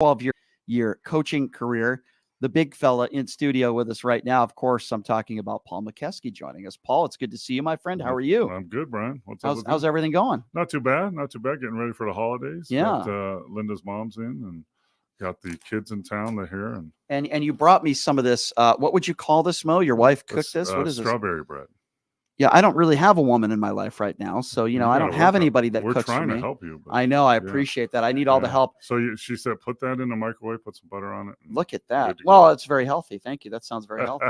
of your coaching career. The big fella in studio with us right now. Of course, I'm talking about Paul Mokeski joining us. Paul, it's good to see you, my friend. How are you? I'm good, Brian. What's up with you? How's everything going? Not too bad. Not too bad. Getting ready for the holidays. Yeah. Got, Linda's mom's in and got the kids in town. They're here. And you brought me some of this. What would you call this, Mo? Your wife cooked this? What is this? Strawberry bread. Yeah, I don't really have a woman in my life right now. So, I don't have anybody that cooks for me. We're trying to help you. I know. I appreciate that. I need all the help. So she said, put that in the microwave, put some butter on it. Look at that. Well, it's very healthy. Thank you. That sounds very healthy.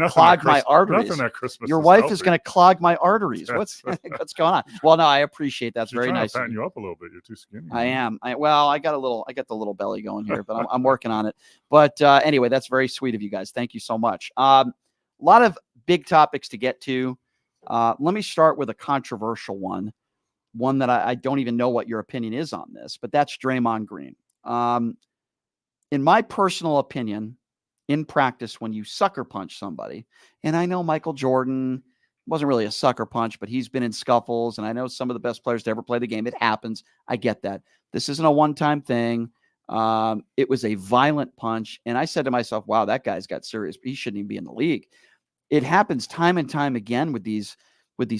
Clog my arteries. Nothing at Christmas. Your wife is going to clog my arteries. What's going on? Well, no, I appreciate that. That's very nice. I'm patting you up a little bit. You're too skinny. I am. I got the little belly going here, but I'm working on it. But anyway, that's very sweet of you guys. Thank you so much. A lot of big topics to get to. Let me start with a controversial one that I don't even know what your opinion is on this, but that's Draymond Green. In my personal opinion, in practice, when you sucker punch somebody, and I know Michael Jordan wasn't really a sucker punch, but he's been in scuffles, and I know some of the best players to ever play the game. It happens. I get that. This isn't a one-time thing. It was a violent punch, and I said to myself, wow, that guy's got serious. He shouldn't even be in the league. It happens time and time again with these, I'm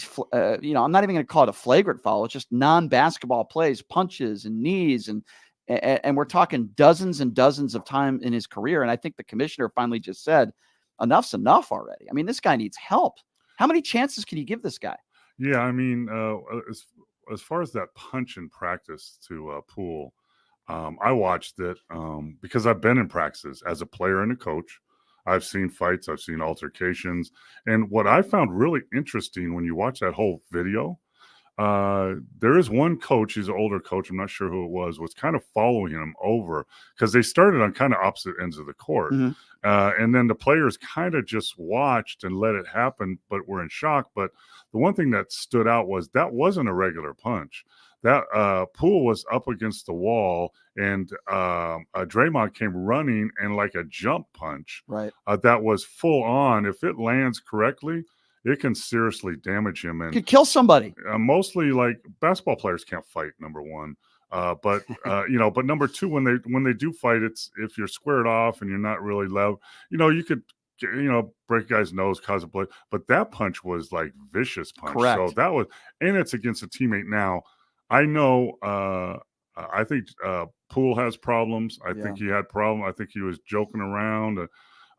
not even going to call it a flagrant foul. It's just non-basketball plays, punches and knees. And we're talking dozens and dozens of time in his career. And I think the commissioner finally just said, enough's enough already. I mean, this guy needs help. How many chances can you give this guy? Yeah. I mean, as far as that punch in practice to Poole, I watched it because I've been in practices as a player and a coach. I've seen fights, I've seen altercations. And what I found really interesting when you watch that whole video, there is one coach, he's an older coach, I'm not sure who it was kind of following him over because they started on kind of opposite ends of the court. Mm-hmm. And then the players kind of just watched and let it happen, but were in shock. But the one thing that stood out was that wasn't a regular punch. That Poole was up against the wall, and Draymond came running and like a jump punch. Right. That was full on. If it lands correctly, it can seriously damage him and could kill somebody. Mostly, like basketball players can't fight. Number one, but number two, when they do fight, it's if you're squared off and you're not really loud. You could break a guy's nose, cause a blood. But that punch was like vicious punch. Correct. So that was, and it's against a teammate now. I know. I think Poole has problems. I think he had problems. I think he was joking around.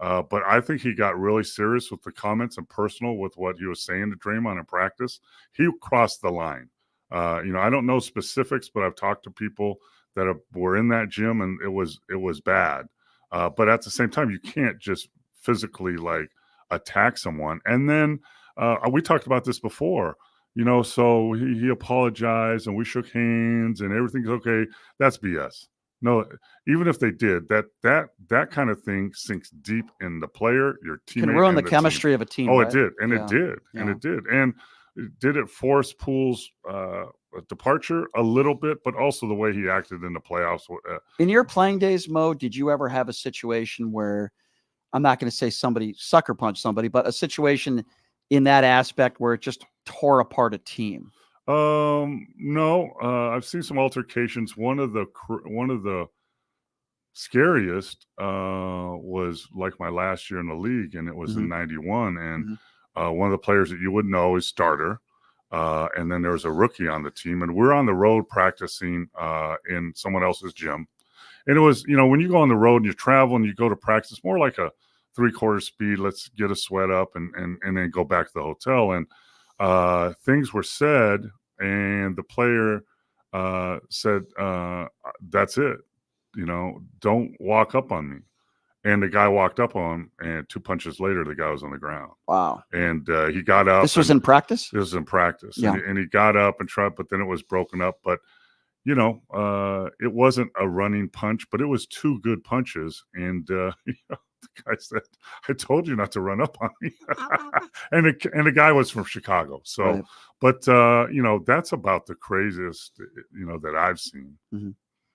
But I think he got really serious with the comments and personal with what he was saying to Draymond in practice. He crossed the line. I don't know specifics, but I've talked to people that were in that gym, and it was bad. But at the same time, you can't just physically like attack someone. And then we talked about this before. So he apologized and we shook hands and everything's okay. That's BS. No, even if they did, that kind of thing sinks deep in the player, your teammate. Can ruin the chemistry of a team. Oh, right? It did. And it did. Yeah. And it did. And did it force Poole's departure a little bit, but also the way he acted in the playoffs. In your playing days, Mo, did you ever have a situation where, I'm not going to say somebody sucker punched somebody, but a situation in that aspect where it just tore apart a team? No, I've seen some altercations. One of the scariest was like my last year in the league, and it was in '91. And one of the players that you would know is starter, and then there was a rookie on the team, and we're on the road practicing in someone else's gym. And it was, when you go on the road and you travel and you go to practice, more like a 3/4 speed. Let's get a sweat up and then go back to the hotel. And things were said, and the player said, that's it. Don't walk up on me. And the guy walked up on him, and 2 punches later, the guy was on the ground. Wow. And he got up. This was in practice? This was in practice. Yeah. And he got up and tried, but then it was broken up. But, it wasn't a running punch, but it was 2 good punches. And, the guy said, I told you not to run up on me. and the guy was from Chicago. So, right. But, that's about the craziest, that I've seen. Mm-hmm.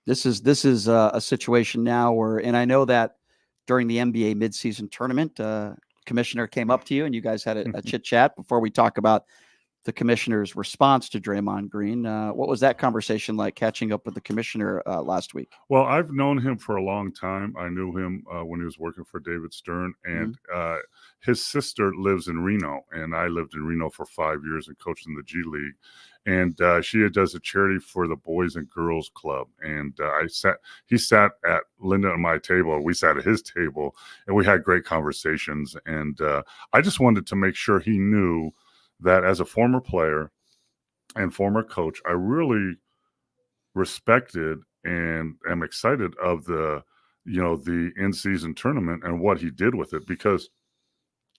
This is a situation now where, and I know that during the NBA midseason tournament, commissioner came up to you and you guys had a chit chat before we talk about the commissioner's response to Draymond Green. What was that conversation like, catching up with the commissioner last week? Well, I've known him for a long time. I knew him when he was working for David Stern, and his sister lives in Reno, and I lived in Reno for 5 years and coached in the G League. And she does a charity for the Boys and Girls Club. And he sat at Linda and my table. We sat at his table, and we had great conversations. And I just wanted to make sure he knew that as a former player and former coach, I really respected and am excited of the in-season tournament and what he did with it, because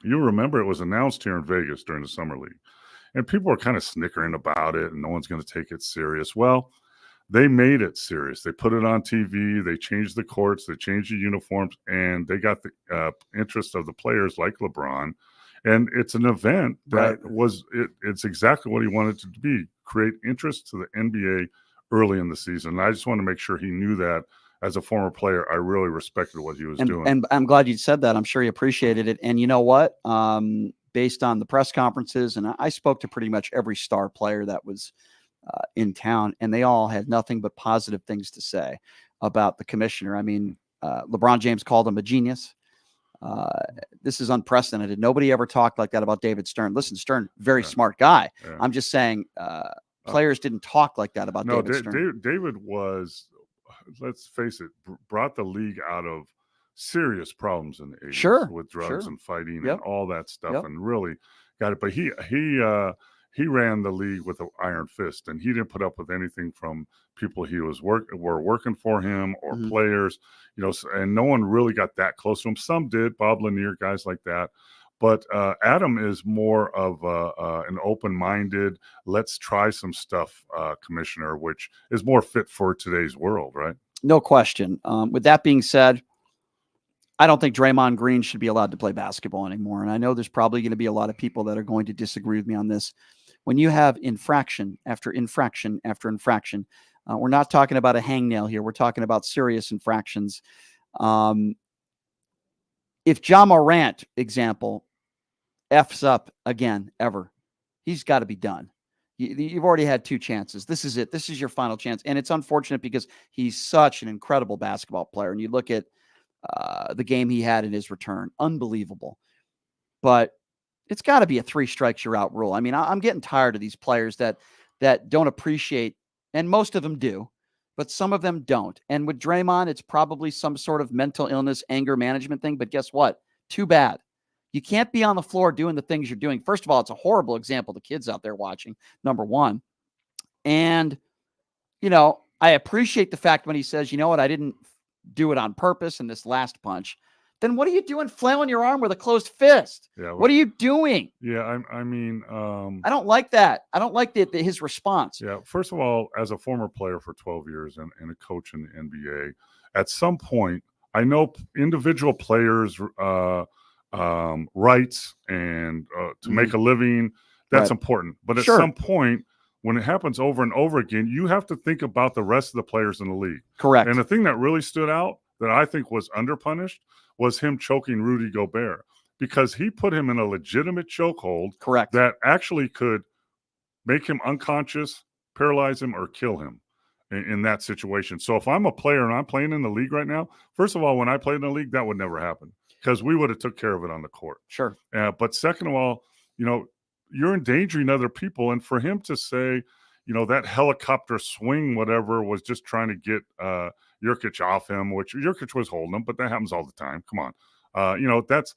you remember it was announced here in Vegas during the Summer League, and people were kind of snickering about it and no one's going to take it serious. Well, they made it serious. They put it on TV. They changed the courts. They changed the uniforms, and they got the interest of the players like LeBron. And it's an event that it's exactly what he wanted it to be, create interest to the NBA early in the season. And I just want to make sure he knew that as a former player, I really respected what he was doing. And I'm glad you said that. I'm sure he appreciated it. And you know what? Based on the press conferences, and I spoke to pretty much every star player that was in town, and they all had nothing but positive things to say about the commissioner. I mean, LeBron James called him a genius. This is unprecedented. Nobody ever talked like that about David Stern. Listen, Stern, very smart guy. Yeah. I'm just saying players didn't talk like that about David Stern. David was, let's face it, brought the league out of serious problems in the 80s with drugs and fighting and all that stuff, and really got it. But he ran the league with an iron fist, and he didn't put up with anything from people he was were working for him or players, and no one really got that close to him. Some did, Bob Lanier, guys like that. But Adam is more of an open-minded, let's try some stuff commissioner, which is more fit for today's world, right? No question. With that being said, I don't think Draymond Green should be allowed to play basketball anymore. And I know there's probably going to be a lot of people that are going to disagree with me on this. When you have infraction after infraction after infraction, we're not talking about a hangnail here. We're talking about serious infractions. If Ja Morant, example, F's up again, ever, he's got to be done. You've already had 2 chances. This is it. This is your final chance. And it's unfortunate because he's such an incredible basketball player. And you look at the game he had in his return, unbelievable. But it's got to be a 3 strikes you're out rule. I mean, I'm getting tired of these players that don't appreciate, and most of them do, but some of them don't. And with Draymond, it's probably some sort of mental illness, anger management thing. But guess what? Too bad. You can't be on the floor doing the things you're doing. First of all, it's a horrible example to kids out there watching, number one. And, I appreciate the fact when he says, you know what, I didn't do it on purpose in this last punch. Then what are you doing flailing your arm with a closed fist? Yeah, what are you doing? Yeah, I mean, I don't like that. I don't like his response. Yeah, first of all, as a former player for 12 years and a coach in the NBA, at some point, I know individual players' rights and to make a living, that's important. But at some point, when it happens over and over again, you have to think about the rest of the players in the league. Correct. And the thing that really stood out that I think was underpunished was him choking Rudy Gobert, because he put him in a legitimate chokehold. Correct. That actually could make him unconscious, paralyze him, or kill him in that situation. So if I'm a player and I'm playing in the league right now, first of all, when I played in the league, that would never happen because we would have took care of it on the court. Sure. But second of all, you're endangering other people. And for him to say, that helicopter swing, whatever, was just trying to get Jokic off him, which Jokic was holding him, but that happens all the time. Come on. That's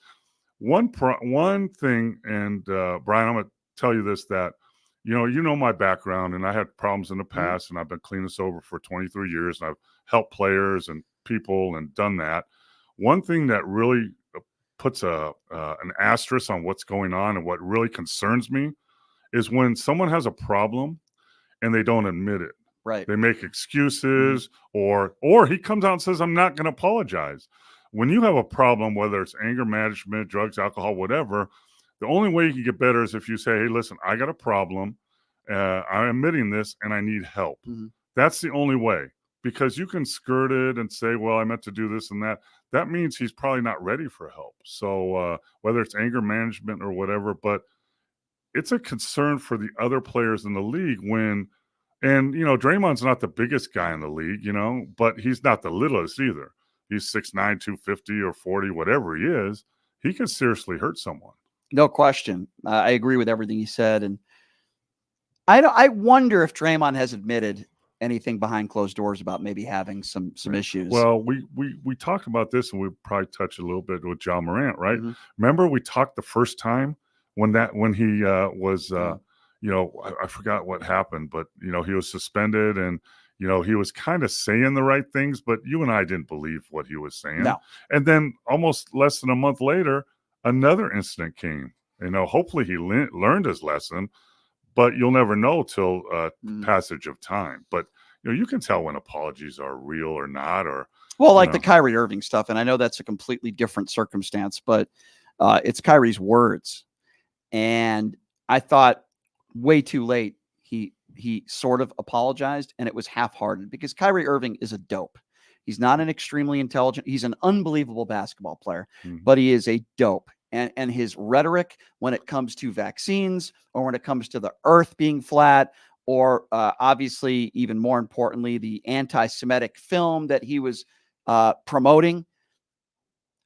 one thing. And Brian, I'm going to tell you this, that, my background, and I had problems in the past, and I've been clean and sober for 23 years, and I've helped players and people and done that. One thing that really puts an asterisk on what's going on and what really concerns me is when someone has a problem and they don't admit it. Right. They make excuses, or he comes out and says, I'm not going to apologize. When you have a problem, whether it's anger management, drugs, alcohol, whatever, the only way you can get better is if you say, hey, listen, I got a problem. I'm admitting this and I need help. That's the only way, because you can skirt it and say, well, I meant to do this and that. That means he's probably not ready for help. So whether it's anger management or whatever, but it's a concern for the other players in the league and Draymond's not the biggest guy in the league, but he's not the littlest either. He's 6'9", 250 or 40, whatever he is. He could seriously hurt someone. No question. I agree with everything he said. And I wonder if Draymond has admitted anything behind closed doors about maybe having some issues. Well, we talked about this, and we probably touched a little bit with John Morant, right? Mm-hmm. Remember we talked the first time when he was, I forgot what happened, but he was suspended, and he was kind of saying the right things, but you and I didn't believe what he was saying. No. And then almost less than a month later, another incident came. Hopefully he learned his lesson. But you'll never know till passage of time. But you can tell when apologies are real or not, the Kyrie Irving stuff. And I know that's a completely different circumstance, but it's Kyrie's words. And I thought way too late he sort of apologized, and it was half-hearted because Kyrie Irving is a dope. He's not an extremely intelligent. He's an unbelievable basketball player, but he is a dope. And his rhetoric when it comes to vaccines or when it comes to the earth being flat or obviously, even more importantly, the anti-Semitic film that he was promoting,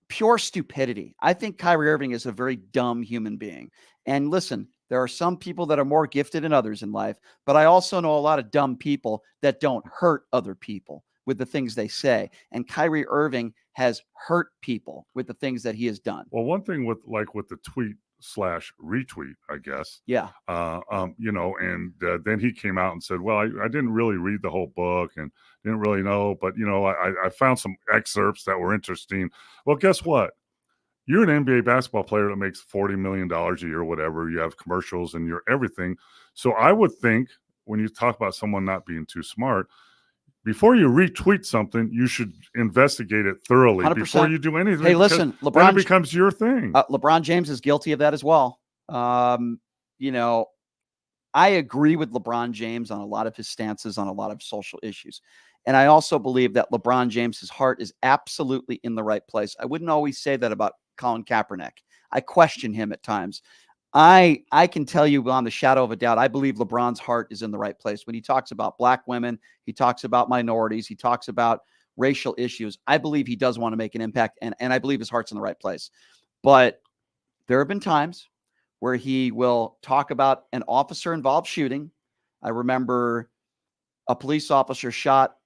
pure stupidity. I think Kyrie Irving is a very dumb human being. And listen, there are some people that are more gifted than others in life, but I also know a lot of dumb people that don't hurt other people with the things they say. And Kyrie Irving has hurt people with the things that he has done. Well, one thing with the tweet / retweet, I guess. Yeah. Then he came out and said, well, I didn't really read the whole book and didn't really know, but, I found some excerpts that were interesting. Well, guess what? You're an NBA basketball player that makes $40 million a year or whatever. You have commercials and you're everything. So I would think when you talk about someone not being too smart, before you retweet something, you should investigate it thoroughly 100%. Before you do anything. Hey, listen, LeBron, then it becomes your thing. LeBron James is guilty of that as well. I agree with LeBron James on a lot of his stances on a lot of social issues. And I also believe that LeBron James's heart is absolutely in the right place. I wouldn't always say that about Colin Kaepernick. I question him at times. I can tell you beyond the shadow of a doubt, I believe LeBron's heart is in the right place. When he talks about black women, he talks about minorities, he talks about racial issues. I believe he does want to make an impact, and I believe his heart's in the right place. But there have been times where he will talk about an officer-involved shooting. I remember a police officer shot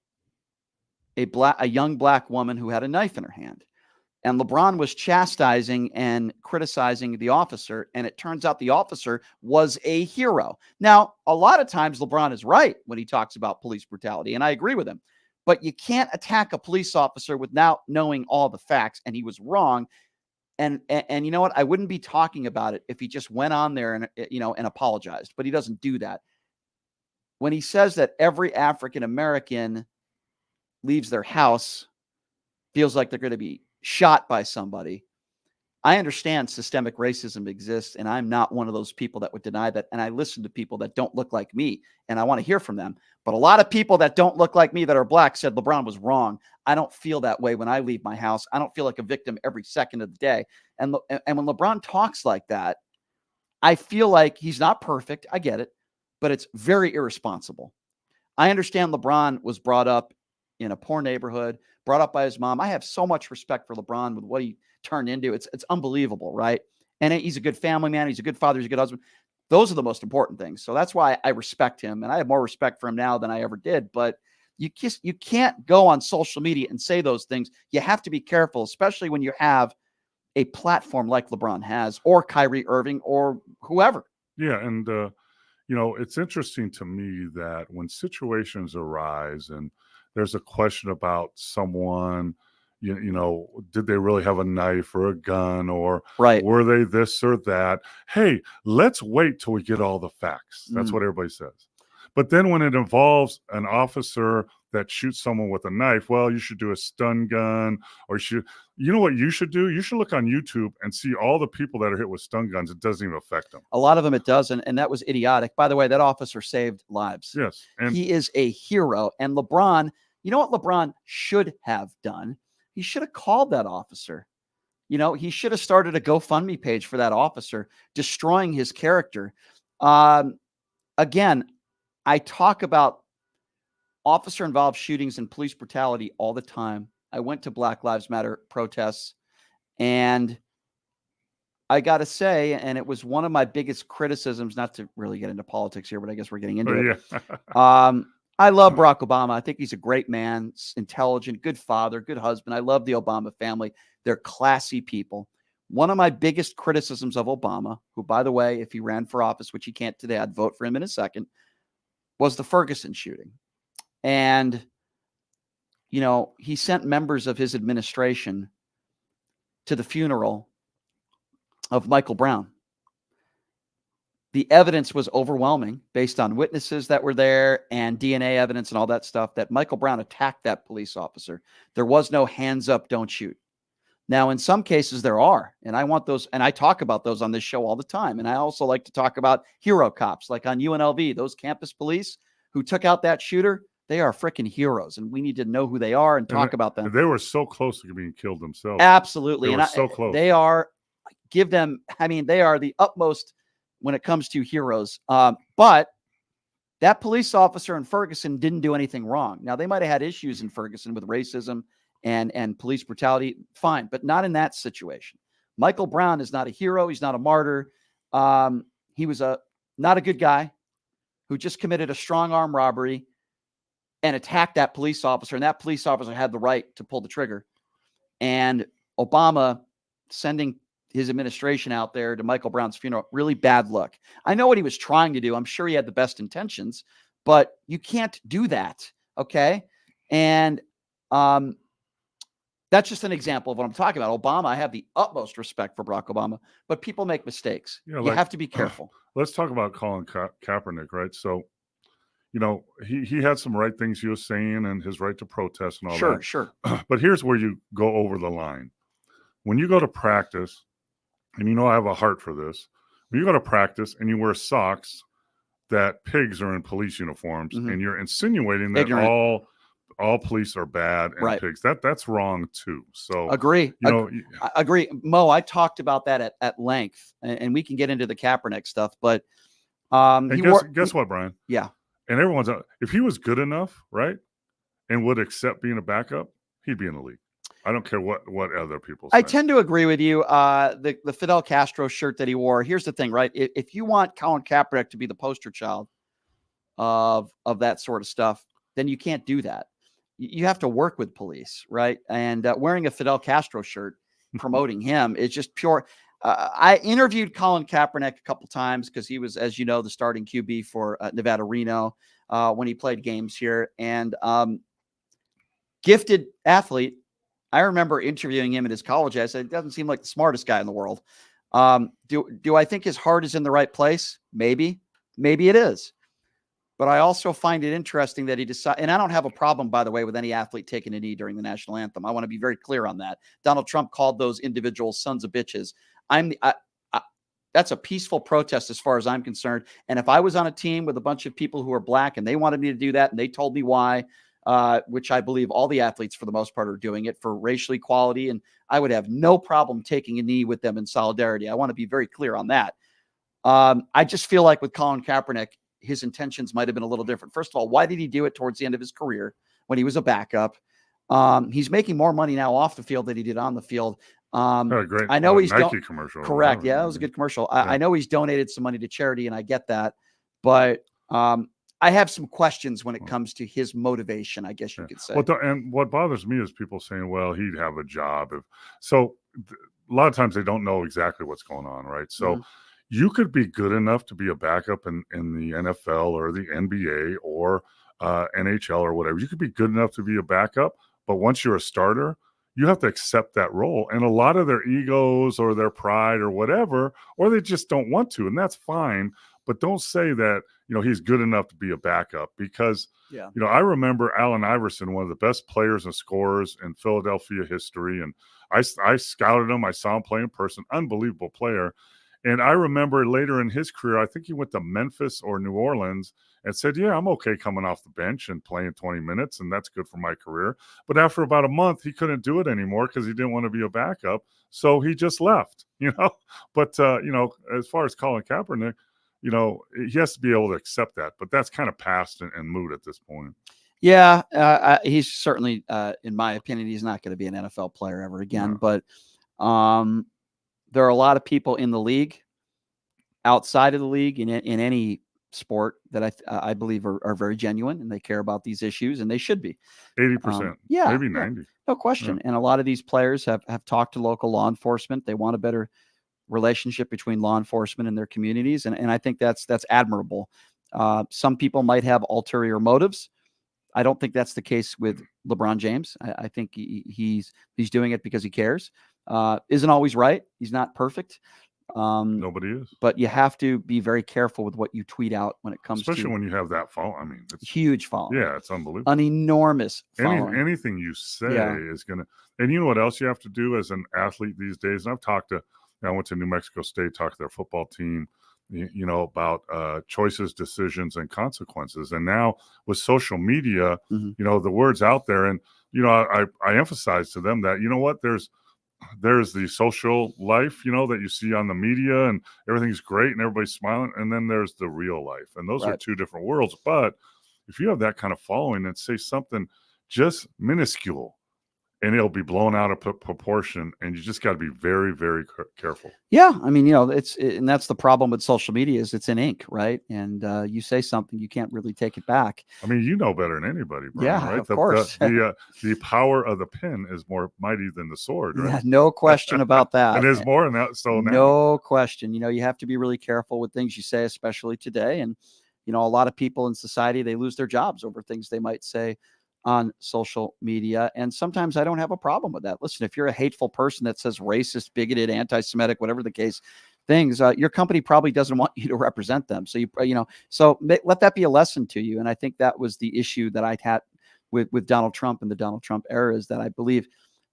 a young black woman who had a knife in her hand. And LeBron was chastising and criticizing the officer, and it turns out the officer was a hero. Now, a lot of times LeBron is right when he talks about police brutality, and I agree with him. But you can't attack a police officer without knowing all the facts, and he was wrong. And you know what? I wouldn't be talking about it if he just went on there and apologized, but he doesn't do that. When he says that every African American leaves their house, feels like they're going to be shot by somebody. I understand systemic racism exists, and I'm not one of those people that would deny that. And I listen to people that don't look like me, and I want to hear from them. But a lot of people that don't look like me that are black said LeBron was wrong. I don't feel that way when I leave my house. I don't feel like a victim every second of the day. And when LeBron talks like that, I feel like he's not perfect. I get it, but it's very irresponsible. I understand LeBron was brought up in a poor neighborhood, brought up by his mom. I have so much respect for LeBron with what he turned into. It's unbelievable, right? And he's a good family man. He's a good father. He's a good husband. Those are the most important things. So that's why I respect him, and I have more respect for him now than I ever did. But you can't go on social media and say those things. You have to be careful, especially when you have a platform like LeBron has, or Kyrie Irving, or whoever. Yeah, and it's interesting to me that when situations arise and there's a question about someone, did they really have a knife or a gun, or were they this or that? Hey, let's wait till we get all the facts. That's what everybody says. But then when it involves an officer that shoots someone with a knife, well, you should do a stun gun, or you know what you should do? You should look on YouTube and see all the people that are hit with stun guns. It doesn't even affect them. A lot of them it doesn't, and that was idiotic. By the way, that officer saved lives. Yes. And he is a hero. And LeBron, you know what LeBron should have done? He should have called that officer. He should have started a GoFundMe page for that officer, destroying his character. Again, I talk about officer-involved shootings and police brutality all the time. I went to Black Lives Matter protests, and I got to say, and it was one of my biggest criticisms, not to really get into politics here, but I guess we're getting into it. I love Barack Obama. I think he's a great man, intelligent, good father, good husband. I love the Obama family. They're classy people. One of my biggest criticisms of Obama, who, by the way, if he ran for office, which he can't today, I'd vote for him in a second, was the Ferguson shooting. And, he sent members of his administration to the funeral of Michael Brown. The evidence was overwhelming based on witnesses that were there and DNA evidence and all that stuff that Michael Brown attacked that police officer. There was no hands up, don't shoot. Now, in some cases there are, and I want those, and I talk about those on this show all the time. And I also like to talk about hero cops, like on UNLV, those campus police who took out that shooter. They are freaking heroes, and we need to know who they are and talk about them. They were so close to being killed themselves. Absolutely. They were so close. They are, they are the utmost when it comes to heroes. But that police officer in Ferguson didn't do anything wrong. Now, they might have had issues in Ferguson with racism and police brutality. Fine, but not in that situation. Michael Brown is not a hero. He's not a martyr. He was not a good guy who just committed a strong arm robbery and attacked that police officer. And that police officer had the right to pull the trigger. And Obama sending his administration out there to Michael Brown's funeral, really bad luck. I know what he was trying to do. I'm sure he had the best intentions, but you can't do that. Okay. And that's just an example of what I'm talking about. Obama, I have the utmost respect for Barack Obama, but people make mistakes. You have to be careful. Let's talk about Colin Kaepernick, right? So, he had some right things he was saying and his right to protest and all that. Sure. But here's where you go over the line. When you go to practice, and I have a heart for this, when you go to practice and you wear socks that pigs are in police uniforms, and you're insinuating that all police are bad and pigs, that's wrong too. So agree. Agree. Mo, I talked about that at length, and we can get into the Kaepernick stuff, but guess what, Brian? Yeah. And everyone's if he was good enough, right, and would accept being a backup, he'd be in the league. I don't care what other people say. I tend to agree with you. The Fidel Castro shirt that he wore. Here's the thing, right? If you want Colin Kaepernick to be the poster child of that sort of stuff, then you can't do that. You have to work with police, right? And wearing a Fidel Castro shirt, promoting him, is just pure. I interviewed Colin Kaepernick a couple times because he was, as you know, the starting QB for Nevada Reno when he played games here, and gifted athlete. I remember interviewing him at his college. I said, "It doesn't seem like the smartest guy in the world." Do I think his heart is in the right place? Maybe it is. But I also find it interesting that he decided, and I don't have a problem, by the way, with any athlete taking a knee during the national anthem. I want to be very clear on that. Donald Trump called those individuals sons of bitches. That's a peaceful protest as far as I'm concerned. And if I was on a team with a bunch of people who are black and they wanted me to do that and they told me why, which I believe all the athletes for the most part are doing it for racial equality, and I would have no problem taking a knee with them in solidarity. I want to be very clear on that. I just feel like with Colin Kaepernick, his intentions might have been a little different. First of all, why did he do it towards the end of his career when he was a backup? He's making more money now off the field than he did on the field. Great. I know he's Nike commercial. Correct. Yeah, that was a good commercial. I know he's donated some money to charity, and I get that. But I have some questions when it comes to his motivation, I guess you could say. And what bothers me is people saying, well, he'd have a job. A lot of times they don't know exactly what's going on, right? So you could be good enough to be a backup in the NFL or the NBA or NHL or whatever. You could be good enough to be a backup, but once you're a starter, you have to accept that role. And a lot of their egos or their pride or whatever, or they just don't want to, and that's fine. But don't say that, he's good enough to be a backup because, I remember Allen Iverson, one of the best players and scorers in Philadelphia history. And I scouted him. I saw him play in person, unbelievable player. And I remember later in his career, I think he went to Memphis or New Orleans and said, yeah, I'm okay coming off the bench and playing 20 minutes, and that's good for my career. But after about a month, he couldn't do it anymore because he didn't want to be a backup. So he just left, But, as far as Colin Kaepernick, he has to be able to accept that. But that's kind of past and moot at this point. Yeah, he's certainly, in my opinion, he's not going to be an NFL player ever again. No. But there are a lot of people in the league, outside of the league, in any sport that I believe are very genuine, and they care about these issues, and they should be. 80%, maybe 90%. No question. Yeah. And a lot of these players have talked to local law enforcement. They want a better relationship between law enforcement and their communities, and I think that's admirable. Some people might have ulterior motives. I don't think that's the case with LeBron James. I think he's doing it because he cares. Isn't always right. He's not perfect. Nobody is. But you have to be very careful with what you tweet out when it comes especially when you have that follow. I mean, it's huge following. Yeah, it's unbelievable. An enormous following. Anything you say is going to – and you know what else you have to do as an athlete these days? And I've talked to – I went to New Mexico State, talked to their football team, about choices, decisions, and consequences. And now with social media, the word's out there. And, I emphasize to them that, you know what, there's the social life, that you see on the media and everything's great and everybody's smiling. And then there's the real life. And those are two different worlds. But if you have that kind of following and say something just minuscule, and it'll be blown out of proportion, and you just got to be very, very careful. Yeah, I mean, and that's the problem with social media is it's in ink, right? And you say something, you can't really take it back. I mean, you know better than anybody, Brian, yeah, right? Of course. The power of the pen is more mighty than the sword, right? Yeah, no question about that. And there's more than that. So no question. You have to be really careful with things you say, especially today. And a lot of people in society, they lose their jobs over things they might say on social media. And sometimes I don't have a problem with that. Listen, if you're a hateful person that says racist, bigoted, anti-Semitic, whatever the case, things, your company probably doesn't want you to represent them. So so let that be a lesson to you. And I think that was the issue that I had with Donald Trump and the Donald Trump era, is that I believe,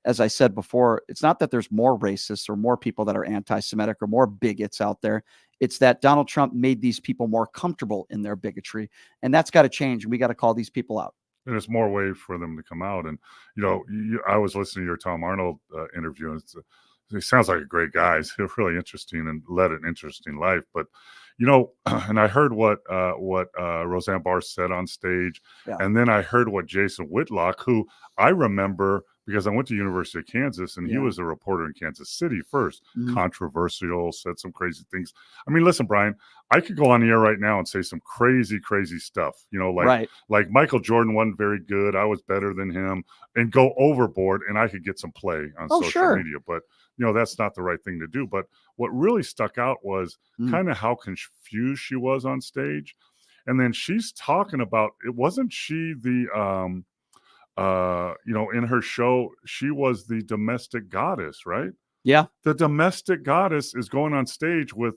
as I said before, it's not that there's more racists or more people that are anti-Semitic or more bigots out there. It's that Donald Trump made these people more comfortable in their bigotry. And that's got to change. And we got to call these people out. And it's more way for them to come out. And, I was listening to your Tom Arnold interview, and he sounds like a great guy. He's really interesting and led an interesting life. But, and I heard what Roseanne Barr said on stage. Yeah. And then I heard what Jason Whitlock, who I remember because I went to University of Kansas, and he was a reporter in Kansas City first. Controversial, said some crazy things. I mean, listen, Brian, I could go on the air right now and say some crazy, crazy stuff, like Michael Jordan wasn't very good. I was better than him, and go overboard, and I could get some play on social media. But, that's not the right thing to do. But what really stuck out was kind of how confused she was on stage. And then she's talking about, it wasn't she the, in her show, she was the domestic goddess, right? Yeah. The domestic goddess is going on stage with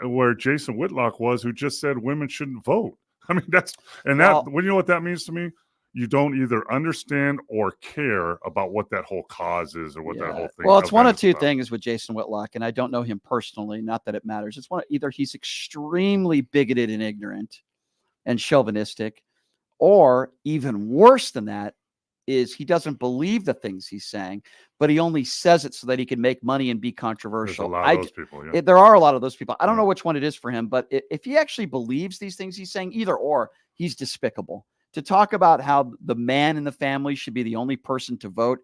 where Jason Whitlock was, who just said women shouldn't vote. I mean, you know what that means to me? You don't either understand or care about what that whole cause is or what that whole thing. Well, it's one of two things with Jason Whitlock, and I don't know him personally, not that it matters. It's either he's extremely bigoted and ignorant and chauvinistic, or even worse than that, is he doesn't believe the things he's saying, but he only says it so that he can make money and be controversial. There's a lot of those people, yeah. There are a lot of those people. I don't know which one it is for him, but if he actually believes these things he's saying, either or, he's despicable. To talk about how the man in the family should be the only person to vote.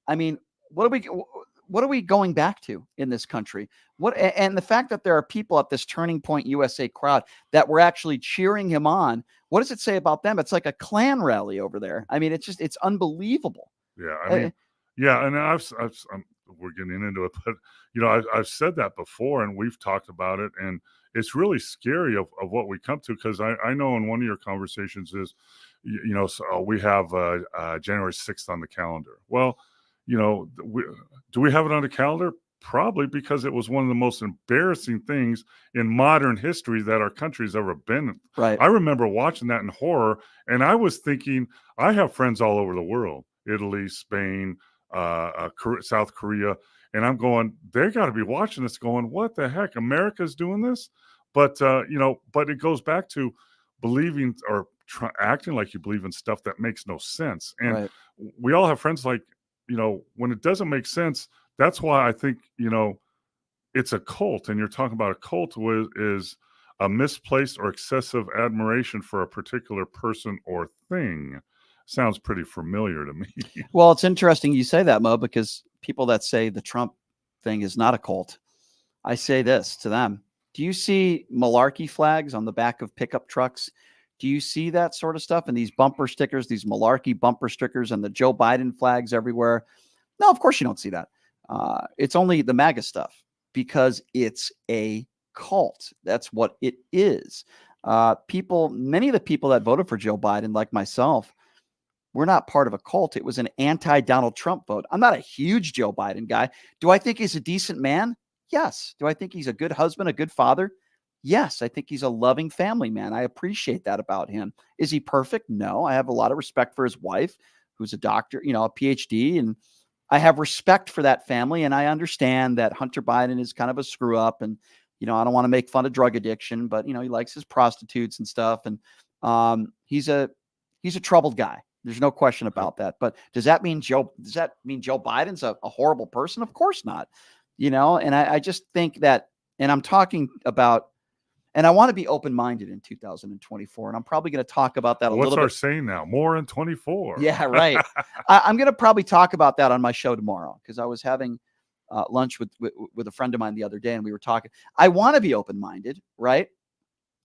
I mean, what are we going back to in this country? And the fact that there are people at this Turning Point USA crowd that were actually cheering him on. What does it say about them? It's like a Klan rally over there. I mean, it's unbelievable. Yeah. I mean, and we're getting into it, but I've said that before, and we've talked about it, and it's really scary of what we come to. Cause I know in one of your conversations is, so we have January 6th on the calendar. Well, do we have it on the calendar? Probably because it was one of the most embarrassing things in modern history that our country's ever been. Right. I remember watching that in horror, and I was thinking, I have friends all over the world, Italy, Spain, South Korea. And I'm going, they got to be watching this going, what the heck? America's doing this? But, but it goes back to believing or acting like you believe in stuff that makes no sense. And we all have friends like, when it doesn't make sense, that's why I think, it's a cult. And you're talking about a cult is a misplaced or excessive admiration for a particular person or thing. Sounds pretty familiar to me. Well, it's interesting you say that, Mo, because people that say the Trump thing is not a cult, I say this to them. Do you see malarkey flags on the back of pickup trucks? Do you see that sort of stuff? And these bumper stickers, these malarkey bumper stickers and the Joe Biden flags everywhere? No, of course you don't see that. It's only the MAGA stuff because it's a cult. That's what it is. Many of the people that voted for Joe Biden, like myself, we're not part of a cult. It was an anti-Donald Trump vote. I'm not a huge Joe Biden guy. Do I think he's a decent man? Yes. Do I think he's a good husband, a good father? Yes. I think he's a loving family man. I appreciate that about him. Is he perfect? No. I have a lot of respect for his wife, who's a doctor, a PhD, and I have respect for that family. And I understand that Hunter Biden is kind of a screw up, and I don't want to make fun of drug addiction, but he likes his prostitutes and stuff, and he's a troubled guy. There's no question about that. But does that mean Joe Biden's a horrible person? Of course not. And I just think that, and I'm talking about, and I want to be open-minded in 2024. And I'm probably going to talk about that a little bit. What's our saying now? More in 24. Yeah, right. I'm going to probably talk about that on my show tomorrow, because I was having lunch with a friend of mine the other day, and we were talking. I want to be open-minded, right?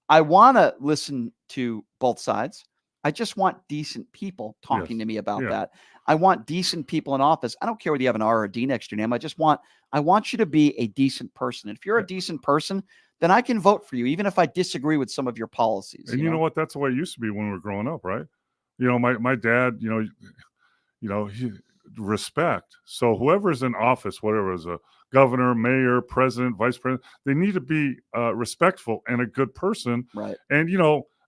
I want to listen to both sides. I just want decent people talking to me about that. I want decent people in office. I don't care whether you have an R or a D next to your name. I want you to be a decent person. And if you're a decent person, then I can vote for you, even if I disagree with some of your policies. And you know what? That's the way it used to be when we were growing up, right? My dad, he respect. So whoever's in office, whatever is a governor, mayor, president, vice president, they need to be respectful and a good person. Right. And,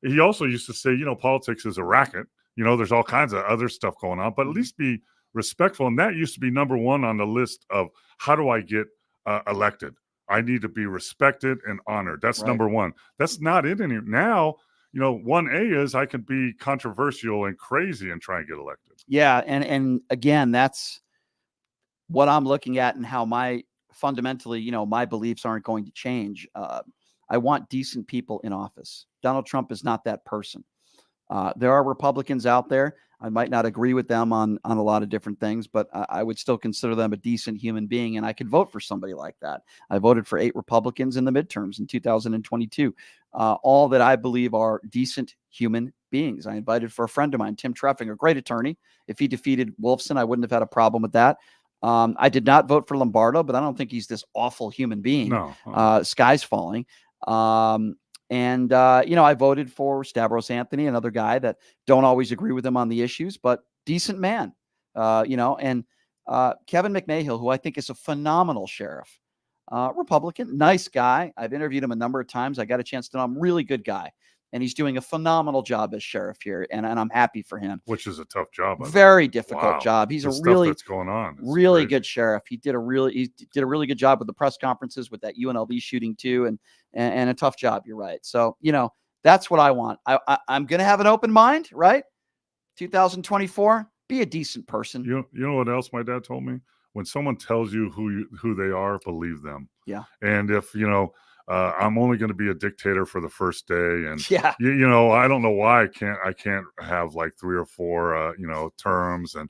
he also used to say, politics is a racket. There's all kinds of other stuff going on, but at least be respectful. And that used to be number one on the list of how do I get elected? I need to be respected and honored. That's number one. That's not it anymore. Now, 1A is I can be controversial and crazy and try and get elected. Yeah. And again, that's what I'm looking at, and how fundamentally, my beliefs aren't going to change. I want decent people in office. Donald Trump is not that person. There are Republicans out there. I might not agree with them on a lot of different things, but I would still consider them a decent human being, and I could vote for somebody like that. I voted for 8 Republicans in the midterms in 2022, all that I believe are decent human beings. I invited for a friend of mine, Tim Treffing, a great attorney. If he defeated Wolfson, I wouldn't have had a problem with that. I did not vote for Lombardo, but I don't think he's this awful human being. No. Sky's falling. I voted for Stavros Anthony, another guy that don't always agree with him on the issues, but decent man, and Kevin McMahill, who I think is a phenomenal sheriff, Republican, nice guy. I've interviewed him a number of times. I got a chance to know him, really good guy. And he's doing a phenomenal job as sheriff here, and I'm happy for him. Which is a tough job. Very difficult job. He's that's going on. Really good sheriff. He did a really good job with the press conferences, with that UNLV shooting too, and a tough job. You're right. So that's what I want. I'm going to have an open mind, right? 2024. Be a decent person. You know what else my dad told me? When someone tells you who they are, believe them. Yeah. And if I'm only going to be a dictator for the first day, and I don't know why I can't have like 3 or 4 terms. And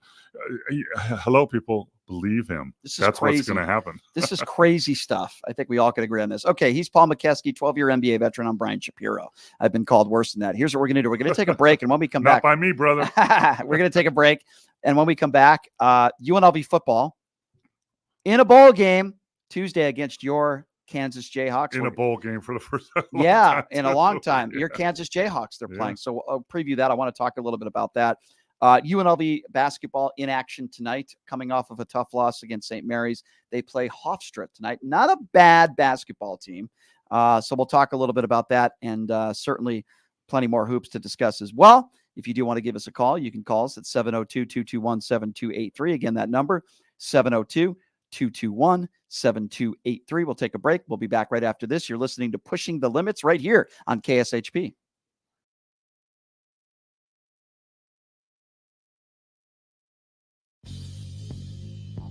hello, people, believe him. That's crazy. What's going to happen. This is crazy stuff. I think we all can agree on this. Okay, he's Paul Mokeski, 12-year NBA veteran. I'm Brian Shapiro. I've been called worse than that. Here's what we're going to do. We're going to take a break, and when we come back, not by me, brother. We're going to take a break, and when we come back, UNLV football in a bowl game Tuesday against your Kansas Jayhawks. In a bowl game for the first time. In a long time. Your Kansas Jayhawks they're playing. So I'll preview that. I want to talk a little bit about that. UNLV basketball in action tonight, coming off of a tough loss against St. Mary's. They play Hofstra tonight. Not a bad basketball team. So we'll talk a little bit about that, and certainly plenty more hoops to discuss as well. If you do want to give us a call, you can call us at 702-221-7283. Again, that number, 702-221-7283. We'll take a break. We'll be back right after this. You're listening to Pushing the Limits right here on KSHP.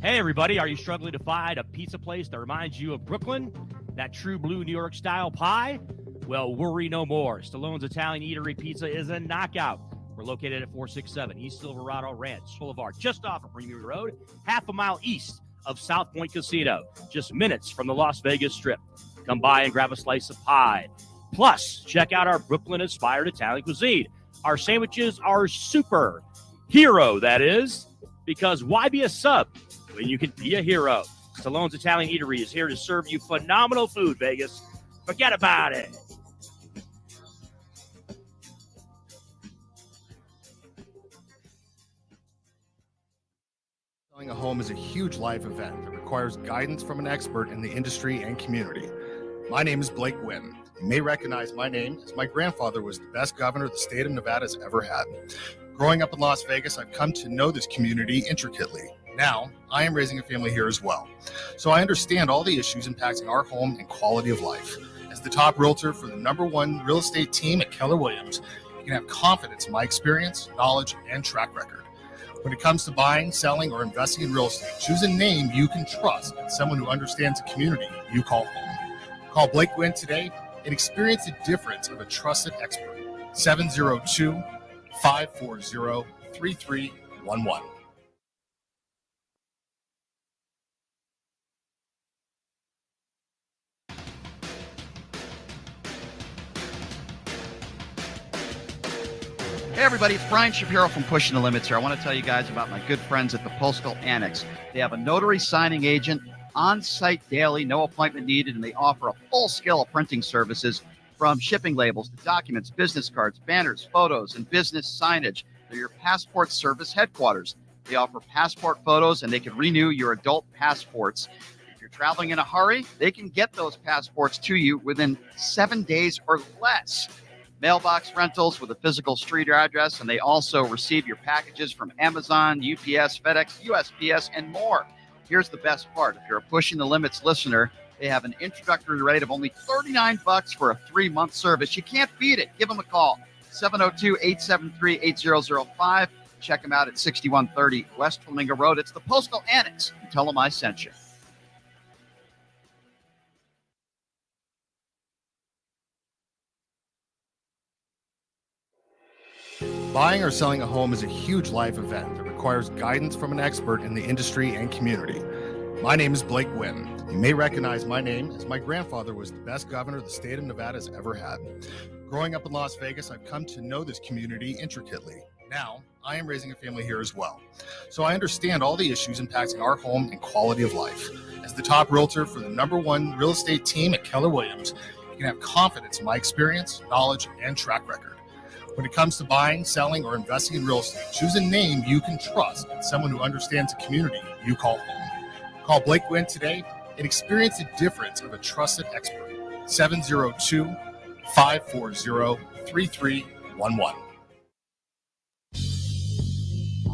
Hey, everybody, are you struggling to find a pizza place that reminds you of Brooklyn? That true blue New York style pie? Well, worry no more. Stallone's Italian Eatery Pizza is a knockout. We're located at 467 East Silverado Ranch Boulevard, just off of Premium Road, half a mile east of South Point Casino, just minutes from the Las Vegas Strip. Come by and grab a slice of pie. Plus, check out our Brooklyn-inspired Italian cuisine. Our sandwiches are super hero, that is, because why be a sub when you can be a hero? Stallone's Italian Eatery is here to serve you phenomenal food, Vegas. Forget about it. Selling a home is a huge life event that requires guidance from an expert in the industry and community. My name is Blake Wynn. You may recognize my name as my grandfather was the best governor the state of Nevada has ever had. Growing up in Las Vegas, I've come to know this community intricately. Now, I am raising a family here as well. So I understand all the issues impacting our home and quality of life. As the top realtor for the #1 real estate team at Keller Williams, you can have confidence in my experience, knowledge, and track record. When it comes to buying, selling, or investing in real estate, choose a name you can trust and someone who understands the community you call home. Call Blake Wynn today and experience the difference of a trusted expert. 702-540-3311. Hey everybody, it's Brian Shapiro from Pushing the Limits here. I want to tell you guys about my good friends at the Postal Annex. They have a notary signing agent on site daily, no appointment needed, and they offer a full scale of printing services from shipping labels to documents, business cards, banners, photos, and business signage. They're your passport service headquarters. They offer passport photos and they can renew your adult passports. If you're traveling in a hurry, they can get those passports to you within 7 days or less. Mailbox rentals with a physical street address, and they also receive your packages from Amazon, UPS, FedEx, USPS, and more. Here's the best part. If you're a Pushing the Limits listener, they have an introductory rate of only $39 for a 3-month service. You can't beat it. Give them a call, 702-873-8005. Check them out at 6130 West Flamingo Road. It's the Postal Annex. Tell them I sent you. Buying or selling a home is a huge life event that requires guidance from an expert in the industry and community. My name is Blake Wynn. You may recognize my name as my grandfather was the best governor the state of Nevada has ever had. Growing up in Las Vegas, I've come to know this community intricately. Now, I am raising a family here as well. So I understand all the issues impacting our home and quality of life. As the top realtor for the #1 real estate team at Keller Williams, you can have confidence in my experience, knowledge, and track record. When it comes to buying, selling, or investing in real estate, choose a name you can trust and someone who understands the community you call home. Call Blake Wynn today and experience the difference of a trusted expert. 702-540-3311.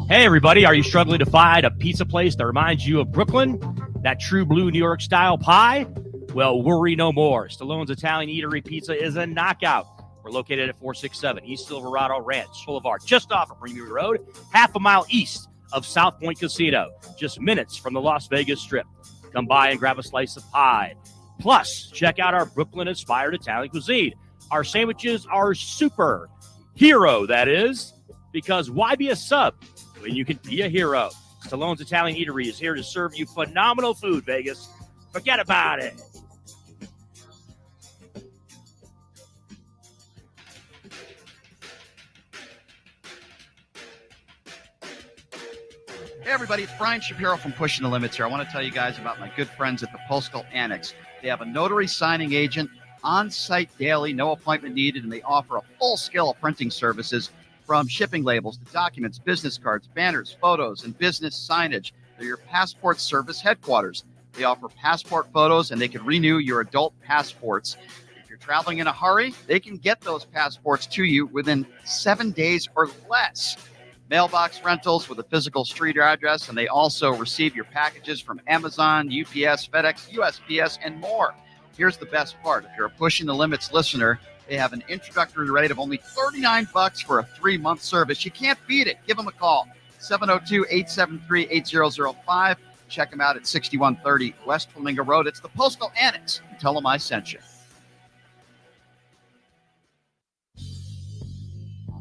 Hey, everybody, are you struggling to find a pizza place that reminds you of Brooklyn? That true blue New York style pie? Well, worry no more. Stallone's Italian Eatery Pizza is a knockout. We're located at 467 East Silverado Ranch Boulevard, just off of Premium Road, half a mile east of South Point Casino, just minutes from the Las Vegas Strip. Come by and grab a slice of pie. Plus, check out our Brooklyn-inspired Italian cuisine. Our sandwiches are super hero, that is, because why be a sub when you can be a hero? Stallone's Italian Eatery is here to serve you phenomenal food, Vegas. Forget about it. Hey everybody, it's Brian Shapiro from Pushing the Limits here. I want to tell you guys about my good friends at the Postal Annex. They have a notary signing agent on site daily, no appointment needed, and they offer a full scale of printing services from shipping labels to documents, business cards, banners, photos, and business signage. They're your passport service headquarters. They offer passport photos and they can renew your adult passports. If you're you're traveling in a hurry, they can get those passports to you within 7 days or less. Mailbox rentals with a physical street address, and they also receive your packages from Amazon, UPS, FedEx, USPS, and more. Here's the best part. If you're a Pushing the Limits listener, they have an introductory rate of only $39 for a 3-month service. You can't beat it. Give them a call, 702-873-8005. Check them out at 6130 West Flamingo Road. It's the Postal Annex. Tell them I sent you.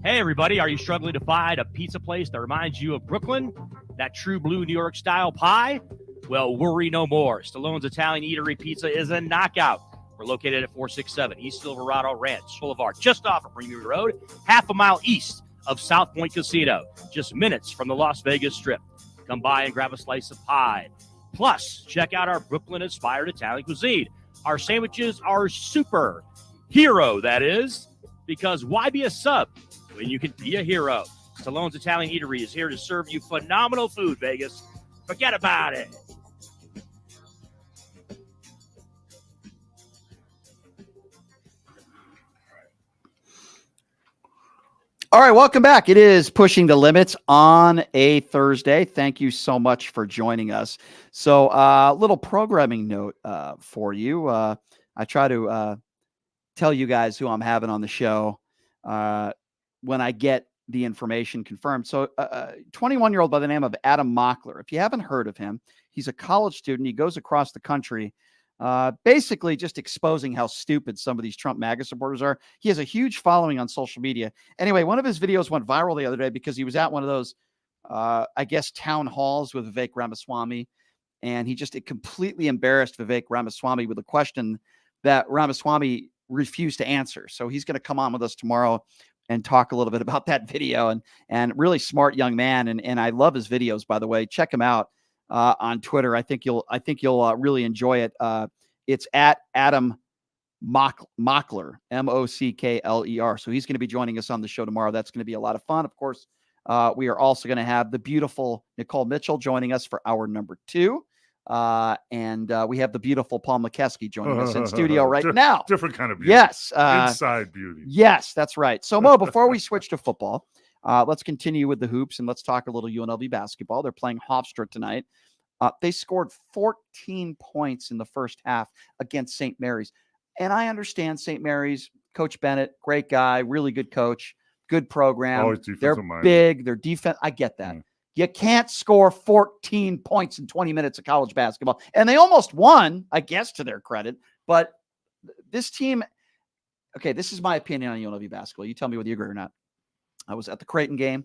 Hey, everybody, are you struggling to find a pizza place that reminds you of Brooklyn? That true blue New York style pie? Well, worry no more. Stallone's Italian Eatery Pizza is a knockout. We're located at 467 East Silverado Ranch Boulevard, just off of Premium Road, half a mile east of South Point Casino, just minutes from the Las Vegas Strip. Come by and grab a slice of pie. Plus, check out our Brooklyn-inspired Italian cuisine. Our sandwiches are super. Hero, that is. Because why be a sub when you can be a hero? Stallone's Italian Eatery is here to serve you phenomenal food, Vegas. Forget about it. All right, welcome back. It is Pushing the Limits on a Thursday. Thank you so much for joining us. So, little programming note for you. I try to tell you guys who I'm having on the show when I get the information confirmed. So, 21-year-old by the name of Adam Mockler. If you haven't heard of him, he's a college student. He goes across the country basically just exposing how stupid some of these Trump MAGA supporters are. He has a huge following on social media. Anyway, one of his videos went viral the other day because he was at one of those, I guess, town halls with Vivek Ramaswamy. And he just completely embarrassed Vivek Ramaswamy with a question that Ramaswamy refused to answer. So he's going to come on with us tomorrow and talk a little bit about that video. And really smart young man. And I love his videos, by the way. Check him out on Twitter. I think you'll really enjoy it. It's at Adam Mockler, Mockler. So he's going to be joining us on the show tomorrow. That's going to be a lot of fun. Of course, we are also going to have the beautiful Nicole Mitchell joining us for hour number 2. And we have the beautiful Paul Mokeski joining us in studio right now. Different kind of beauty. Yes. Inside beauty. Yes, that's right. So Mo, before we switch to football, let's continue with the hoops and let's talk a little UNLV basketball. They're playing Hofstra tonight. They scored 14 points in the first half against St. Mary's. And I understand St. Mary's, Coach Bennett, great guy, really good coach, good program. They're big, their defense. I get that. You can't score 14 points in 20 minutes of college basketball. And they almost won, I guess, to their credit. But this team, okay, this is my opinion on UNLV basketball. You tell me whether you agree or not. I was at the Creighton game.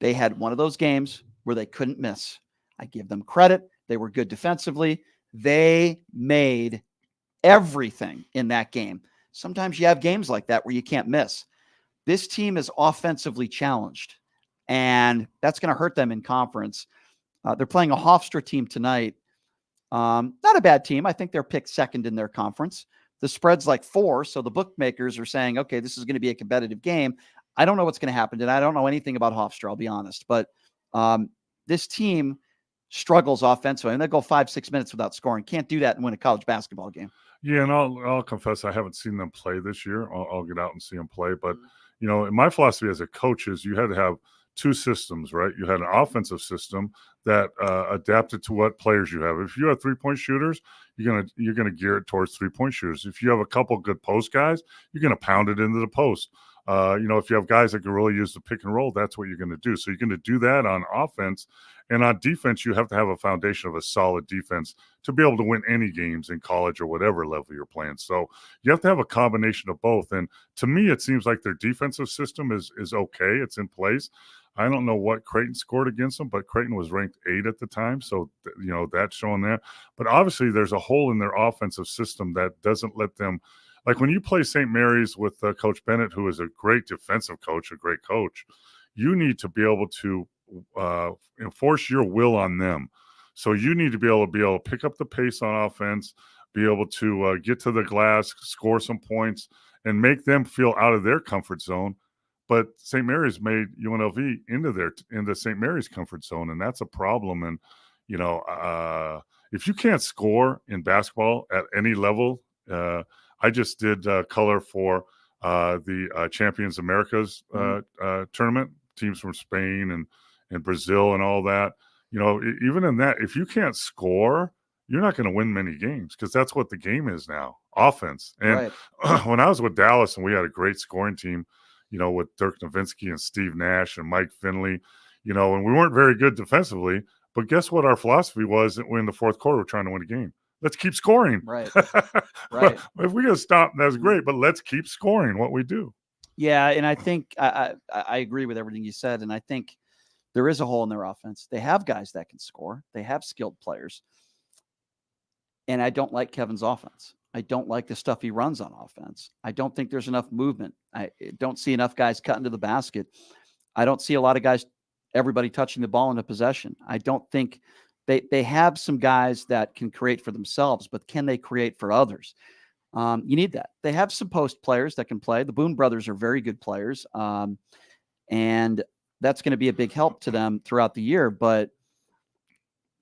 They had one of those games where they couldn't miss. I give them credit. They were good defensively. They made everything in that game. Sometimes you have games like that where you can't miss. This team is offensively challenged, and that's going to hurt them in conference. They're playing a Hofstra team tonight. Not a bad team. I think they're picked second in their conference. The spread's like 4, so the bookmakers are saying, okay, this is going to be a competitive game. I don't know what's going to happen, and I don't know anything about Hofstra, I'll be honest. But this team struggles offensively, and they go 5-6 minutes without scoring. Can't do that and win a college basketball game. Yeah, and I'll confess I haven't seen them play this year. I'll get out and see them play. But, you know, my philosophy as a coach is you had to have two systems, right? You had an offensive system that adapted to what players you have. If you have 3-point shooters, you're gonna gear it towards 3-point shooters. If you have a couple good post guys, you're gonna pound it into the post. If you have guys that can really use the pick and roll, that's what you're going to do. So you're going to do that on offense. And on defense, you have to have a foundation of a solid defense to be able to win any games in college or whatever level you're playing. So you have to have a combination of both. And to me, it seems like their defensive system is okay. It's in place. I don't know what Creighton scored against them, but Creighton was ranked 8 at the time. So, that's showing there. But obviously there's a hole in their offensive system that doesn't let them. Like when you play St. Mary's with Coach Bennett, who is a great defensive coach, a great coach, you need to be able to enforce your will on them. So you need to be able to pick up the pace on offense, be able to get to the glass, score some points, and make them feel out of their comfort zone. But St. Mary's made UNLV into St. Mary's comfort zone, and that's a problem. And if you can't score in basketball at any level, I just did color for the Champions Americas tournament, teams from Spain and Brazil and all that. You know, even in that, if you can't score, you're not going to win many games because that's what the game is now, offense. And when I was with Dallas and we had a great scoring team, you know, with Dirk Nowitzki and Steve Nash and Mike Finley, you know, and we weren't very good defensively. But guess what our philosophy was in the fourth quarter? We're trying to win a game. Let's keep scoring. Right. If we got to stop, that's great. But let's keep scoring what we do. Yeah, and I think I agree with everything you said. And I think there is a hole in their offense. They have guys that can score. They have skilled players. And I don't like Kevin's offense. I don't like the stuff he runs on offense. I don't think there's enough movement. I don't see enough guys cutting to the basket. I don't see a lot of guys, everybody touching the ball in a possession. I don't think they have some guys that can create for themselves, but can they create for others? You need that. They have some post players that can play. The Boone brothers are very good players. And that's going to be a big help to them throughout the year. But,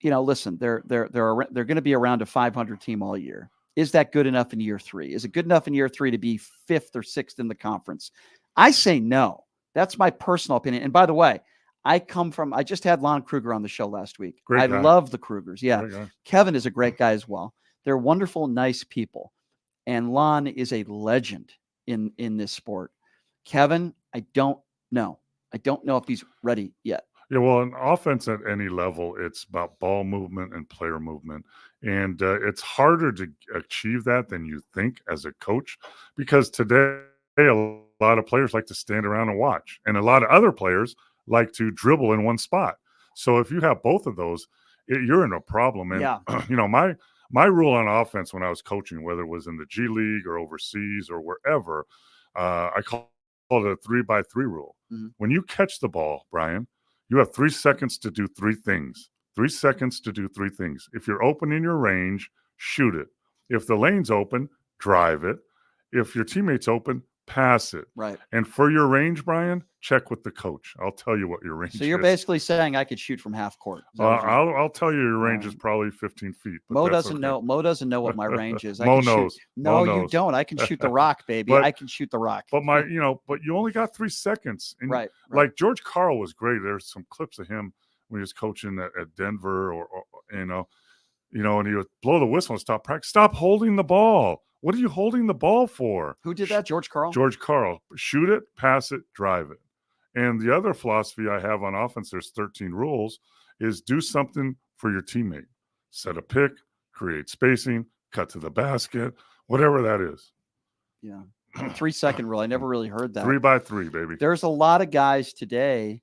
you know, listen, they're going to be around a 500 team all year. Is that good enough in year 3? Is it good enough in year 3 to be 5th or 6th in the conference? I say no. That's my personal opinion. And by the way, I just had Lon Kruger on the show last week. I love the Krugers. Yeah. Kevin is a great guy as well. They're wonderful, nice people. And Lon is a legend in this sport. Kevin, I don't know. I don't know if he's ready yet. Yeah, well, in offense at any level, it's about ball movement and player movement. And it's harder to achieve that than you think as a coach, because today a lot of players like to stand around and watch, and a lot of other players like to dribble in one spot. So if you have both of those, you're in a problem. And, you know, my rule on offense when I was coaching, whether it was in the G League or overseas or wherever, I called it a 3x3 rule. Mm-hmm. When you catch the ball, Brian, you have 3 seconds to do 3 things. 3 seconds to do 3 things. If you're open in your range, shoot it. If the lane's open, drive it. If your teammate's open, pass it. Right. And for your range, Brian, check with the coach. I'll tell you what your range is. So you're basically saying I could shoot from half court. I'll tell you your range is probably 15 feet. Mo doesn't know. Mo doesn't know what my range is. Mo knows. No, you don't. I can shoot the rock, baby. I can shoot the rock. But but you only got 3 seconds. And right. Like George Karl was great. There's some clips of him when he was coaching at Denver, or and he would blow the whistle and stop practice. Stop holding the ball. What are you holding the ball for? Who did that? George Karl? George Karl. Shoot it, pass it, drive it. And the other philosophy I have on offense, there's 13 rules, is do something for your teammate. Set a pick, create spacing, cut to the basket, whatever that is. Yeah. 3 second rule. I never really heard that. 3x3, baby. There's a lot of guys today,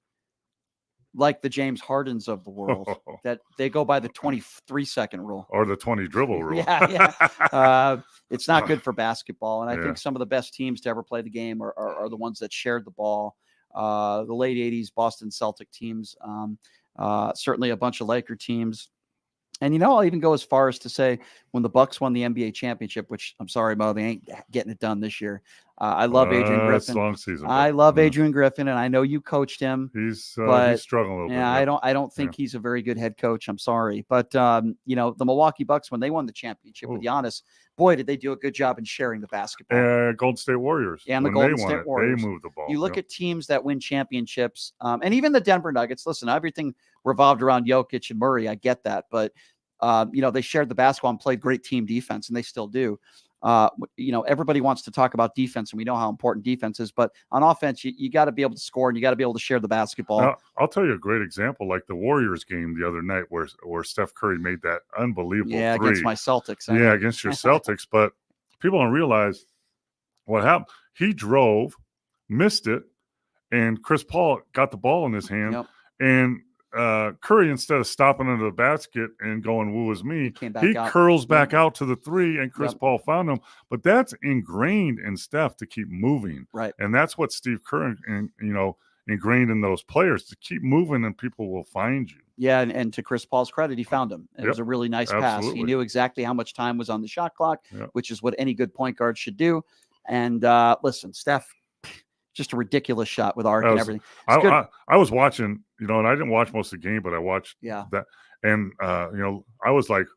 like the James Hardens of the world, that they go by the 23 second rule. Or the 20 dribble rule. Yeah. It's not good for basketball. And I think some of the best teams to ever play the game are the ones that shared the ball. The late 80s Boston Celtic teams, certainly a bunch of Laker teams. And, I'll even go as far as to say when the Bucks won the NBA championship, which I'm sorry, Mo, they ain't getting it done this year. I love Adrian Griffin. It's a long season. I love Adrian Griffin, and I know you coached him. He's struggling a little bit. Yeah, I don't think he's a very good head coach. I'm sorry. But, the Milwaukee Bucks, when they won the championship with Giannis, boy, did they do a good job in sharing the basketball. Golden State Warriors. Yeah, and the Golden State Warriors. They moved the ball. You look at teams that win championships, and even the Denver Nuggets. Listen, everything revolved around Jokic and Murray. I get that. But, they shared the basketball and played great team defense, and they still do. Everybody wants to talk about defense, and we know how important defense is. But on offense, you got to be able to score, and you got to be able to share the basketball. Now, I'll tell you a great example, like the Warriors game the other night, where Steph Curry made that unbelievable three. Against my Celtics. Against your Celtics. But people don't realize what happened. He drove, missed it, and Chris Paul got the ball in his hand, and Curry, instead of stopping under the basket and going "woo is me," he curls back out to the three, and Chris Paul found him. But that's ingrained in Steph to keep moving, right? And that's what Steve Kerr, ingrained in those players, to keep moving, and people will find you. Yeah, and to Chris Paul's credit, he found him. It was a really nice pass. He knew exactly how much time was on the shot clock, which is what any good point guard should do. And listen, Steph, just a ridiculous shot with arc and everything. I was watching, and I didn't watch most of the game, but I watched that. And, I was like,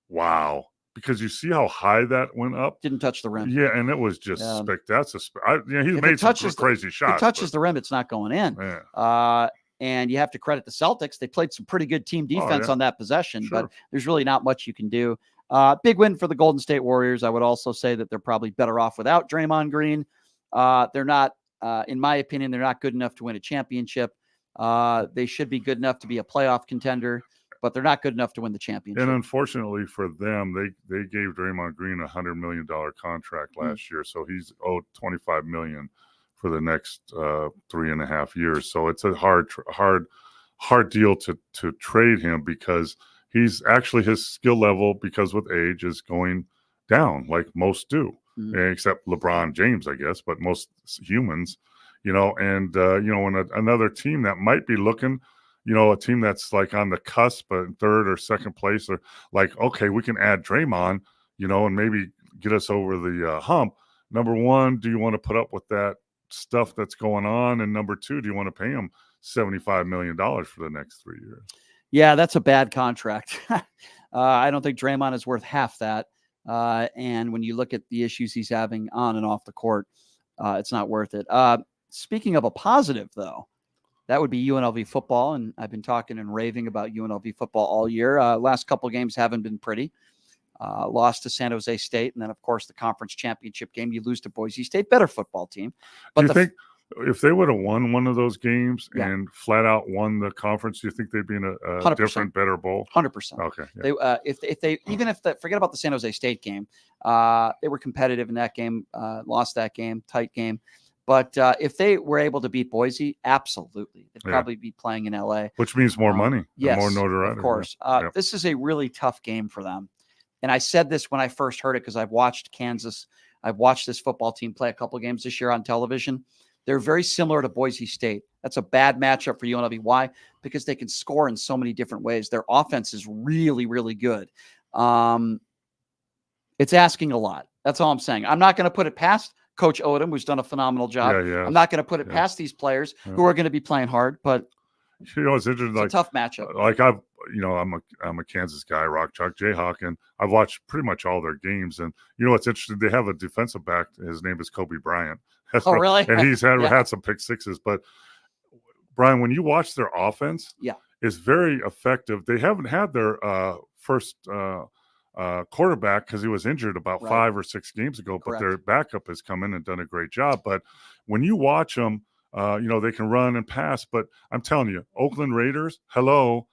wow, because you see how high that went up. Didn't touch the rim. Yeah, and it was just he's If made it some touches crazy shots. If it touches the rim, it's not going in. Yeah. And you have to credit the Celtics. They played some pretty good team defense on that possession, Sure. but there's really not much you can do. Big win for the Golden State Warriors. I would also say that they're probably better off without Draymond Green. They're not, in my opinion, they're not good enough to win a championship. They should be good enough to be a playoff contender, but they're not good enough to win the championship. And unfortunately for them, they gave Draymond Green a $100 million contract last year, so he's owed $25 million for the next 3.5 years. So it's a hard deal to trade him, because he's actually, his skill level, because with age, is going down like most do, except LeBron James, I guess, but most humans, and when another team that might be looking, a team that's like on the cusp of third or second place, or like, okay, we can add Draymond, and maybe get us over the hump. Number one, do you want to put up with that stuff that's going on? And number two, do you want to pay him $75 million for the next 3 years? Yeah, that's a bad contract. I don't think Draymond is worth half that. And when you look at the issues he's having on and off the court, it's not worth it. Speaking of a positive, though, that would be UNLV football. And I've been talking and raving about UNLV football all year. Last couple of games haven't been pretty. Lost to San Jose State. And then, of course, the conference championship game, you lose to Boise State. Better football team. But do you think if they would have won one of those games and flat out won the conference, do you think they'd be in a different, better bowl? 100%. Okay. Yeah. If they forget about the San Jose State game, they were competitive in that game, lost that game, tight game. But if they were able to beat Boise, absolutely. They'd probably be playing in LA. Which means more money, yes, more notoriety. Of course. This is a really tough game for them. And I said this when I first heard it, because I've watched Kansas. I've watched this football team play a couple of games this year on television. They're very similar to Boise State. That's a bad matchup for UNLV. Why? Because they can score in so many different ways. Their offense is really, really good. It's asking a lot. That's all I'm saying. I'm not going to put it past Coach Odom, who's done a phenomenal job. I'm not going to put it past these players who are going to be playing hard, but it's interesting. It's a tough matchup. Like I'm a Kansas guy, Rock Chalk, Jayhawk, and I've watched pretty much all their games. And what's interesting? They have a defensive back. His name is Kobe Bryant. Oh, really? And he's had some pick sixes. But Brian, when you watch their offense, it's very effective. They haven't had their first quarterback because he was injured about 5 or 6 games ago. Correct. But their backup has come in and done a great job. But when you watch them, they can run and pass. But I'm telling you, Oakland Raiders, hello.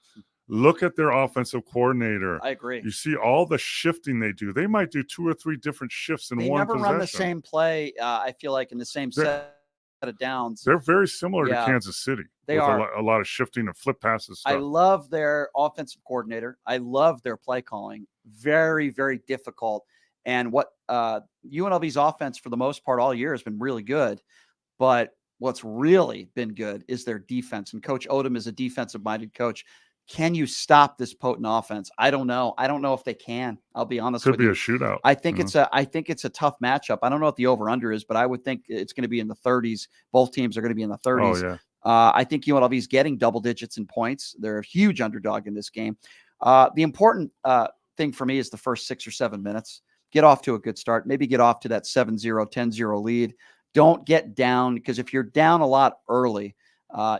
Look at their offensive coordinator. I agree. You see all the shifting they do. They might do 2 or 3 different shifts in one possession. They never run the same play, I feel like, in the same set of downs. They're very similar to Kansas City. They are. A lot of shifting and flip passes stuff. I love their offensive coordinator. I love their play calling. Very, very difficult. And what UNLV's offense, for the most part, all year has been really good. But what's really been good is their defense. And Coach Odom is a defensive-minded coach. Can you stop this potent offense? I don't know. I don't know if they can. I'll be honest with you. Could be a shootout. I think it's a tough matchup. I don't know what the over-under is, but I would think it's going to be in the 30s. Both teams are going to be in the 30s. Oh, yeah. I think UNLV is getting double digits in points. They're a huge underdog in this game. The important thing for me is the first 6 or 7 minutes. Get off to a good start. Maybe get off to that 7-0, 10-0 lead. Don't get down, because if you're down a lot early,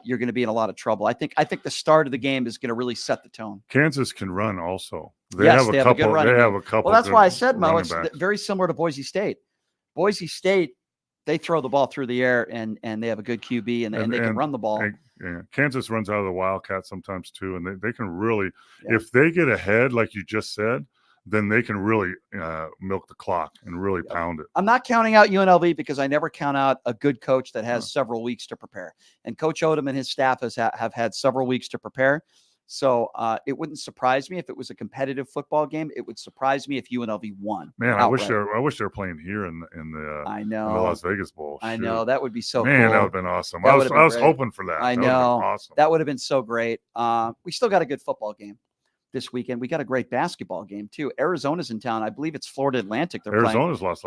you're going to be in a lot of trouble. I think the start of the game is going to really set the tone. Kansas can run also. They have a couple. Well, that's why I said, Mo, it's very similar to Boise State. Boise State, they throw the ball through the air and they have a good QB and they can run the ball. Kansas runs out of the Wildcat sometimes too, and they can really, if they get ahead, like you just said, then they can really milk the clock and really pound it. I'm not counting out UNLV because I never count out a good coach that has several weeks to prepare. And Coach Odom and his staff have had several weeks to prepare. So it wouldn't surprise me if it was a competitive football game. It would surprise me if UNLV won. Man, I wish they were playing here in the the Las Vegas Bowl. I know, that would be so cool. Man, that would have been awesome. I was hoping for that. I know. Awesome. That would have been so great. We still got a good football game this weekend. We got a great basketball game too. Arizona's in town. I believe it's Florida Atlantic. Arizona's lost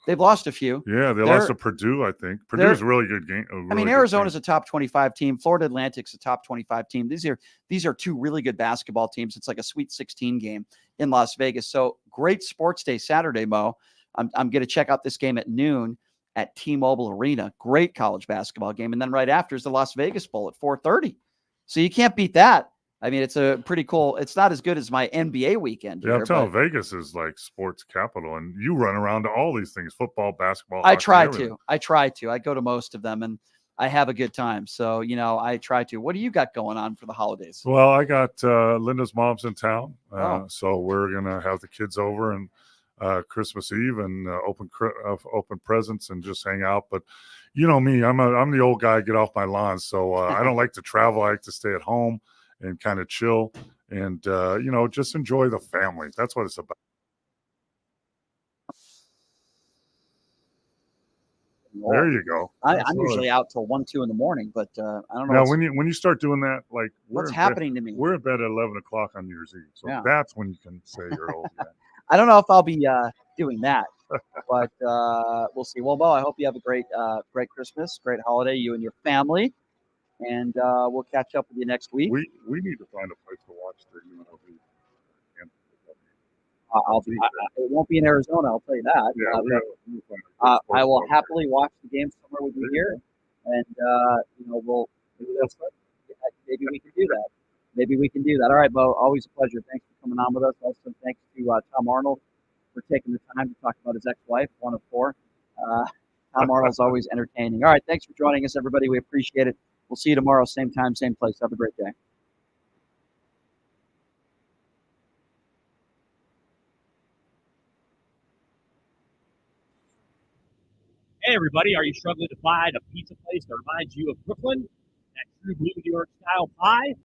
they've lost a few. Yeah, they lost to Purdue, I think. Purdue's a really good game. Arizona's a top 25 team. Florida Atlantic's a top 25 team. These are 2 really good basketball teams. It's like a Sweet 16 game in Las Vegas. So great sports day Saturday, Mo. I'm going to check out this game at noon at T-Mobile Arena. Great college basketball game. And then right after is the Las Vegas Bowl at 4:30. So you can't beat that. I mean, it's a pretty cool. It's not as good as my NBA weekend. Yeah, here, I'm telling Vegas is like sports capital, and you run around to all these things: football, basketball. I hockey, try everything. to. I go to most of them, and I have a good time. So, I try to. What do you got going on for the holidays? Well, I got Linda's mom's in town, Oh. so we're gonna have the kids over and Christmas Eve and open presents and just hang out. But you know me, I'm the old guy. Get off my lawn. So I don't like to travel. I like to stay at home and kind of chill and just enjoy the family. That's what it's about. There you go. I'm usually out till 1, 2 in the morning, but I don't know. Now, when you start doing that, like what's happening to me? We're in bed at 11 o'clock on New Year's Eve, so that's when you can say you're old. I don't know if I'll be doing that, but we'll see. Well, Bo, I hope you have a great Christmas, great holiday, you and your family, and we'll catch up with you next week. We need to find a place to watch the UNLV. It won't be in Arizona, I'll tell you that. Yeah, I will happily watch the game somewhere with you here, and maybe we can do that. Maybe we can do that. All right, Bo, always a pleasure. Thanks for coming on with us. Also, thanks to Tom Arnold for taking the time to talk about his ex-wife, one of 4. Tom Arnold's always entertaining. All right, thanks for joining us, everybody. We appreciate it. We'll see you tomorrow, same time, same place. Have a great day. Hey, everybody, are you struggling to find a pizza place that reminds you of Brooklyn? That true blue New York style pie?